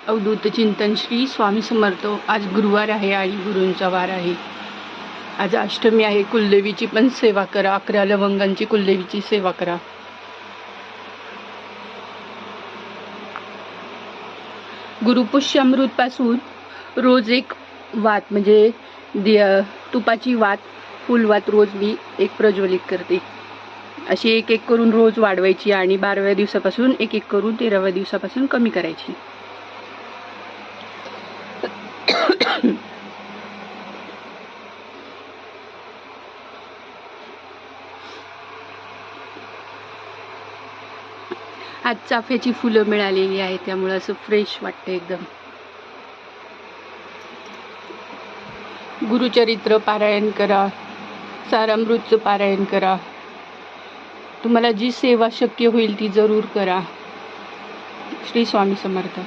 अवधूत चिंतन श्री स्वामी समर्थ. आज गुरुवार आहे आणि गुरूंचा वार आहे. आज अष्टमी आहे. कुलदेवीची पण सेवा करा. 11 लवंगांची कुलदेवीची सेवा करा. गुरुपुष्यामृत पासून रोज एक वात म्हणजे तुपाची वात, फुलवात रोज मी एक प्रज्वलित करते. अशी एक एक करून रोज वाढवायची आणि 12व्या दिवसापासून एक एक करून 13व्या दिवसापासून कमी करायची. आज चाफ्याची फुलं मिळालेली आहेत, त्यामुळे असं फ्रेश वाटतं एकदम. गुरुचरित्र पारायण करा. सारामृतचं पारायण करा. तुम्हाला जी सेवा शक्य होईल ती जरूर करा. श्री स्वामी समर्थ.